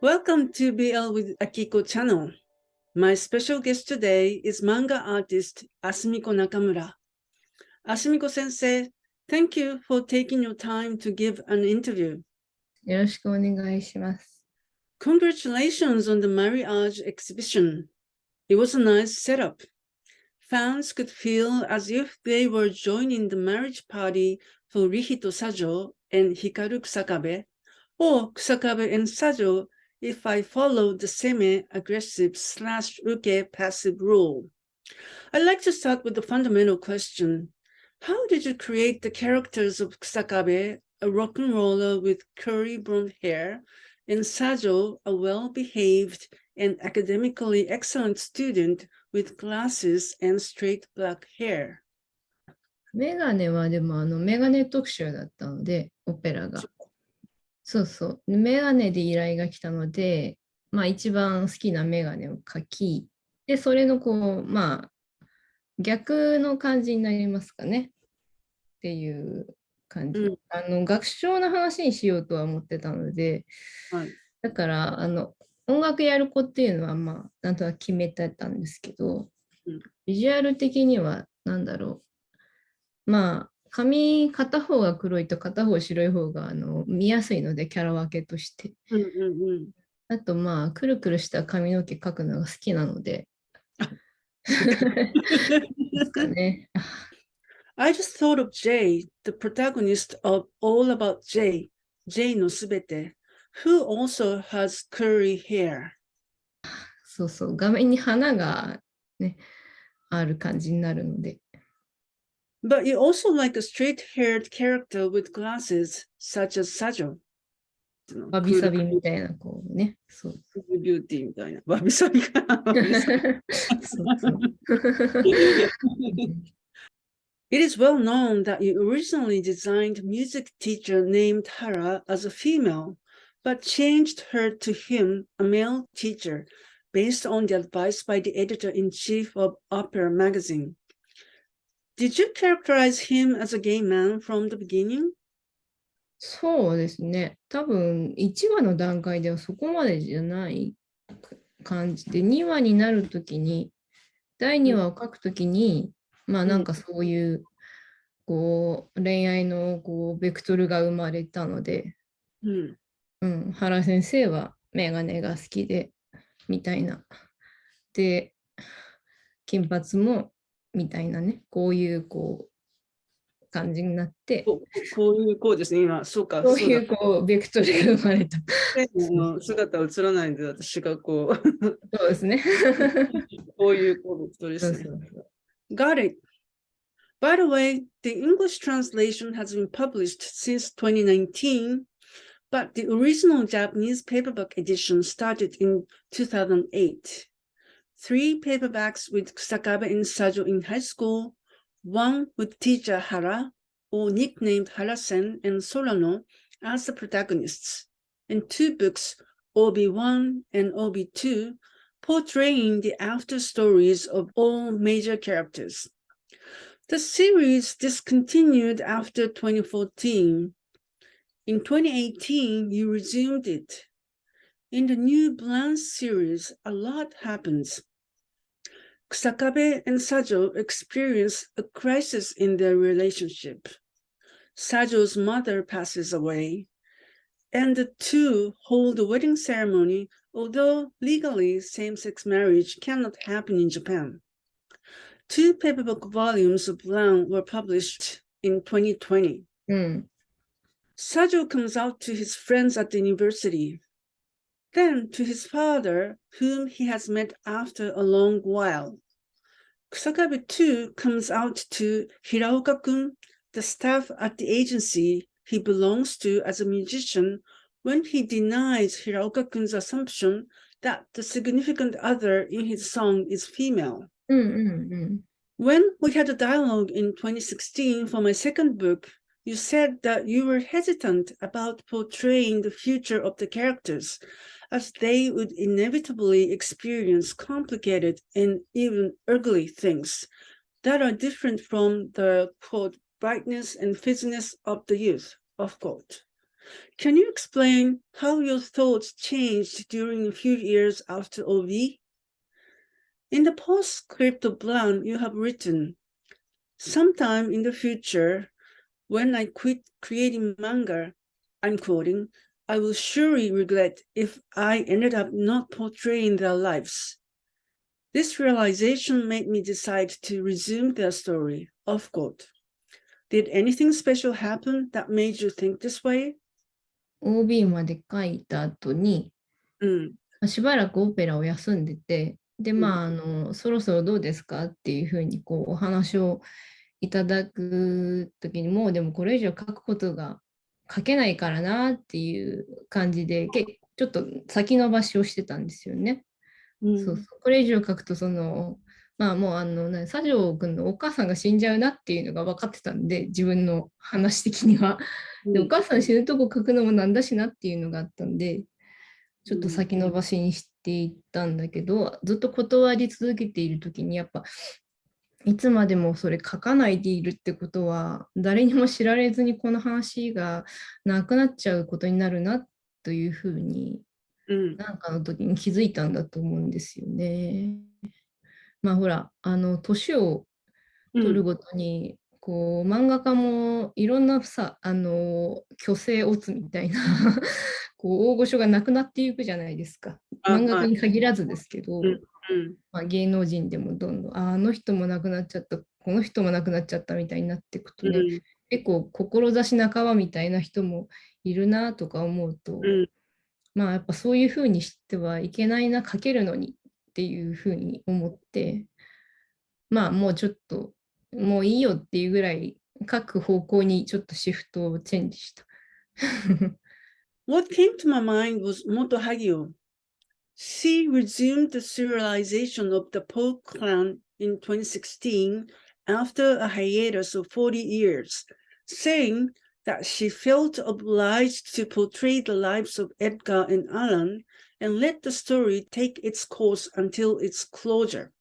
Welcome to BL with Akiko channel. My special guest today is manga artist Asumiko Nakamura. Asumiko sensei, thank you for taking your time to give an interview. よろしくお願いします。 Congratulations on the marriage exhibition. It was a nice setup. Fans could feel as if they were joining the marriage party for Rihito Sajo and Hikaru Kusakabe, or Kusakabe and Sajo if I follow the semi-aggressive / uke passive rule. I'd like to start with the fundamental question. How did you create the characters of Kusakabe, a rock and roller with curly blonde hair, and Sajo, a well-behaved and academically excellent student with glasses and straight black hair? メガネはでもメガネ特集だったので、オペラが。そうそう。メガネで依頼が来たので、まあ一番好きなメガネを描き、で、それのまあ逆の感じになりますかね。っていう感じ。学章の話にしようとは思ってたので、はい、だから音楽やる子っていうのはまあなんとなく決めてたんですけど、ビジュアル的にはなんだろう。まあ髪片方が黒いと片方白い方が見やすいのでキャラ分けとして。あとまあくるくるした髪の毛描くのが好きなので。ですかね。I just thought of Jay, the protagonist of All About Jay, Jay no Subete, who also has curly hair. そうそう、画面に花がね、ある感じになるので。But you also like a straight-haired character with glasses, such as Sajo. わびさびみたいな、こうね。そう。ビューティーみたいな。わびさびかな。そうそう。It is well known that you originally designed music teacher named Hara as a female, but changed her to him, a male teacher, based on the advice by the editor-in-chief of Opera magazine. Did you characterize him as a gay man from the beginning? そうですね。多分1話の段階ではそこまでじゃない感じで、2話になるときに、第2話を書くときに、まあなんかそういう恋愛のベクトルが生まれたので、原先生はメガネが好きで、みたいな。で、金髪もみたいなね、こういう感じになって、こういうですね、今、そうか。こういうベクトルが生まれた。姿映らないんで、私がそうですね。こういうベクトルですね。Got it. By the way, the English translation has been published since 2019, but the original Japanese paperback edition started in 2008. 3 paperbacks with Kusakabe and Sajo in high school, 1 with teacher Hara, or nicknamed Hara-sen and Solano, as the protagonists, and 2 books, OB1 and OB2, portraying the after stories of all major characters. The series discontinued after 2014. In 2018, you resumed it. In the new blanc series, a lot happens. Kusakabe and Sajo experience a crisis in their relationship. Sajo's mother passes away, and the two hold a wedding ceremony, although legally same-sex marriage cannot happen in Japan. 2 paperback volumes of Blanc were published in 2020. Sajo comes out to his friends at the university, then to his father, whom he has met after a long while. Kusakabe too comes out to Hiraoka-kun, the staff at the agency he belongs to as a musician, when he denies Hiraoka-kun's assumption that the significant other in his song is female. When we had a dialogue in 2016 for my second book, you said that you were hesitant about portraying the future of the characters, as they would inevitably experience complicated and even ugly things that are different from the, quote, brightness and fizziness of the youth, of quote. Can you explain how your thoughts changed during a few years after OV? In the postscript of blanc, you have written, sometime in the future, when I quit creating manga, I'm quoting, I will surely regret if I ended up not portraying their lives. This realization made me decide to resume their story, off quote. Did anything special happen that made you think this way? OB まで書いた後に、うん。しばらくオペラを休んでて、で、そろそろどうですかっていうふうにお話をいただくときに、もうでもこれ以上書くことが書けないからなっていう感じで、ちょっと先延ばしをしてたんですよね。そうそう、これ以上書くと、もう佐条君のお母さんが死んじゃうなっていうのが分かってたんで、自分の話的には。で、お母さん死ぬとこ書くのもなんだしなっていうのがあったんで、ちょっと先延ばしにしていったんだけど、ずっと断り続けているときに、やっぱ、いつまでもそれ書かないでいるってことは、誰にも知られずにこの話がなくなっちゃうことになるなというふうに、なんかの時に気づいたんだと思うんですよね。まあほら、年を取るごとに、漫画家もいろんなさ、虚勢オツみたいな大御所がなくなっていくじゃないですか。漫画家に限らずですけど、芸能人でもどんどん、あの人も亡くなっちゃった、この人も亡くなっちゃったみたいになっていくとね、結構志半ばみたいな人もいるなとか思うと、やっぱそういうふうにしてはいけないな、書けるのにっていうふうに思って、もうちょっと、もういいよっていうぐらい書く方向にちょっとシフトをチェンジした。What came to my mind was Moto Hagio. She resumed the serialization of the Poe clan in 2016 after a hiatus of 40 years, saying that she felt obliged to portray the lives of Edgar and Alan and let the story take its course until its closure.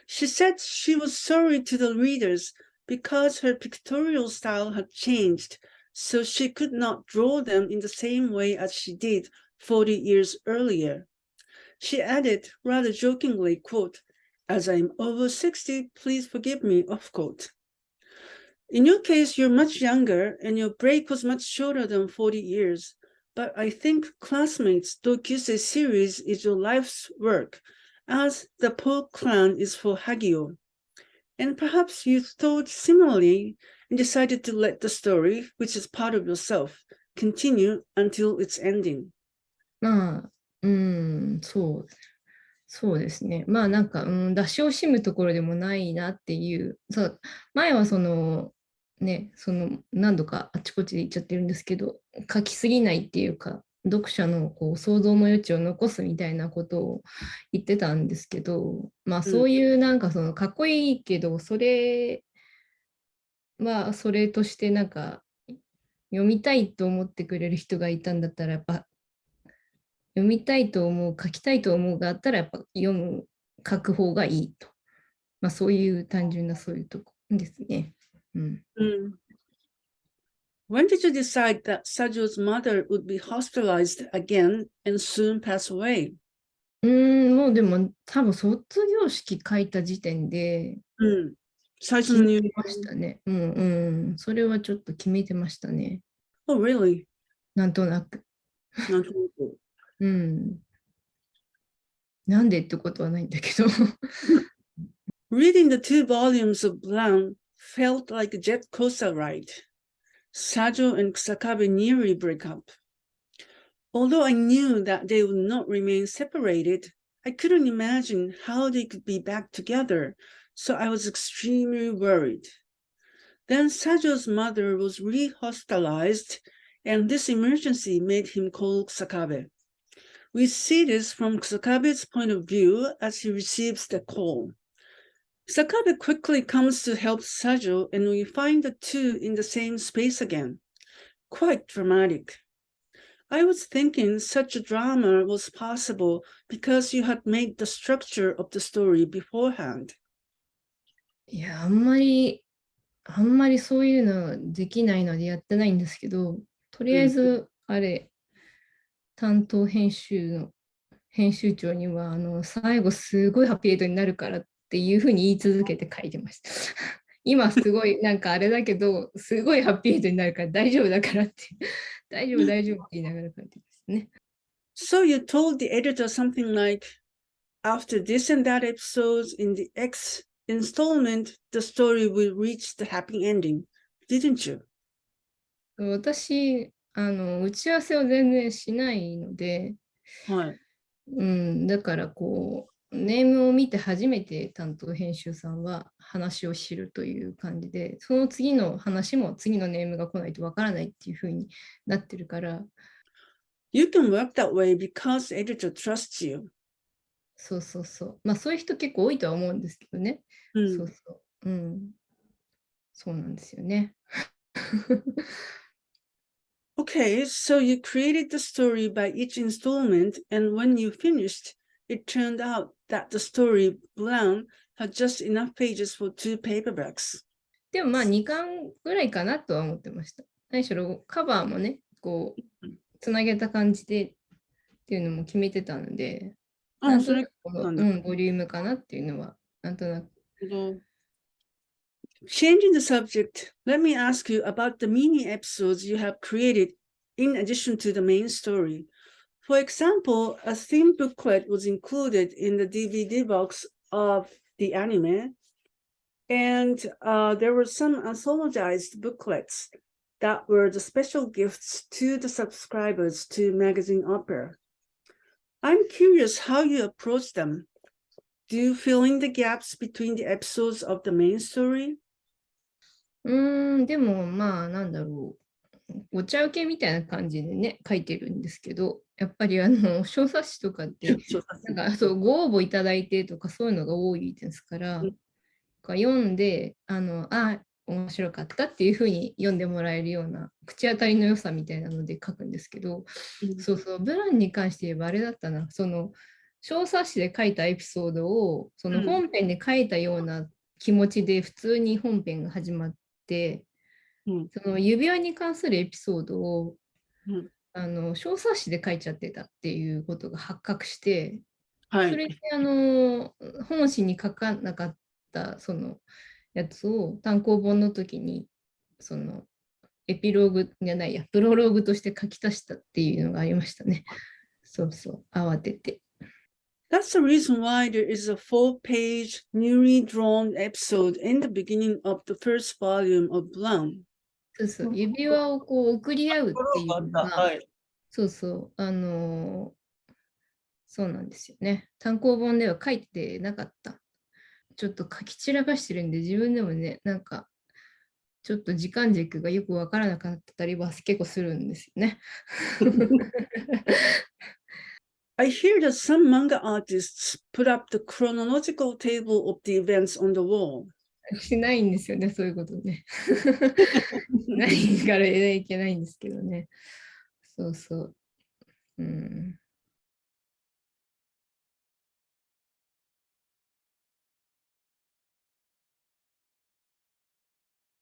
She said she was sorry to the readers because her pictorial style had changed, so she could not draw them in the same way as she did 40 years earlier. She added, rather jokingly, quote, as I'm over 60, please forgive me, off quote. In your case, you're much younger and your break was much shorter than 40 years, but I think Classmates Dokusei series is your life's work, as the Poe clan is for Hagio. And perhaps you thought similarly and decided to let the story, which is part of yourself, continue until its ending. そうですね。出し惜しむところでもないなっていう。前は何度かあちこちで言っちゃってるんですけど、書きすぎないっていうか、読者の想像の余地を残すみたいなことを言ってたんですけど、そういうかっこいいけど、それはそれとして読みたいと思ってくれる人がいたんだったら、やっぱ読みたいと思う、書きたいと思うがあったら、やっぱ書く方がいいと。そういう単純なそういうとこですね。When did you decide that Sajo's mother would be hospitalized again and soon pass away? もうでも多分卒業式書いた時点で最初の入院ましたね。それはちょっと決めてましたね。Oh, really? なんとなく。なんでってことはないんだけど。Reading the 2 volumes of blanc felt like a jet coaster ride. Sajo and Kusakabe nearly break up. Although I knew that they would not remain separated, I couldn't imagine how they could be back together, so I was extremely worried. Then Sajo's mother was re-hospitalized, and this emergency made him call Kusakabe. We see this from Kusakabe's point of view as he receives the call. Kusakabe quickly comes to help Sajo, and we find the two in the same space again. Quite dramatic. I was thinking such a drama was possible because you had made the structure of the story beforehand. いや、あんまりそういうのできないのでやってないんですけど、とりあえず、担当編集長には、最後すごいハッピーエンドになるからっていうふうに言い続けて書いてました。今すごいなんかあれだけど、すごいハッピーエンドになるから大丈夫だからって、大丈夫って言いながら書いてますね。So you told the editor something like, after this and that episodes in the X installment, the story will reach the happy ending, didn't you? 私、打ち合わせを全然しないので、はい。だからネームを見て初めて担当編集さんは話を知るという感じで、その次の話も次のネームが来ないとわからないっていうふうになってるから。You can work that way because the editor trusts you. そうそうそう。まあそういう人結構多いとは思うんですけどね。そうそう。そうなんですよね。Okay, so you created the story by each installment, and when you finished, it turned out that the story, blanc, had just enough pages for 2 paperbacks. でもまあ2巻ぐらいかなとは思ってました。何しろカバーもね、つなげた感じでっていうのも決めてたので、なんとなくボリュームかなっていうのは、なんとなく。Changing the subject, let me ask you about the mini episodes you have created in addition to the main story. For example, a theme booklet was included in the DVD box of the anime, and there were some anthologized booklets that were the special gifts to the subscribers to Magazine Opera. I'm curious how you approach them. Do you fill in the gaps between the episodes of the main story? でもまあなんだろう。お茶受けみたいな感じでね、書いてるんですけど、やっぱり小冊子とかって、なんかそうご応募いただいてとかそういうのが多いですから、読んで、面白かったっていうふうに読んでもらえるような口当たりの良さみたいなので書くんですけど、そうそう、ブランに関して言えばあれだったな、小冊子で書いたエピソードを、その本編で書いたような気持ちで普通に本編が始まって、その指輪に関するエピソードを、小冊子で書いちゃってたっていうことが発覚して、それで本誌に書かなかったそのやつを単行本の時にそのエピローグじゃないや、プロローグとして書き足したっていうのがありましたね。そうそう、慌てて。That's the reason why there is a 4-page, newly drawn episode in the beginning of the first volume of blanc. そうそう、指輪を送り合うっていうのが、そうそう、そうなんですよね。単行本では書いてなかった。ちょっと書き散らかしてるんで、自分でもね、なんか、ちょっと時間軸がよくわからなかったりは結構するんですよね。I hear that some manga artists put up the chronological table of the events on the wall. しないんですよね、そういうことね。ないからいけないんですけどね。そうそう。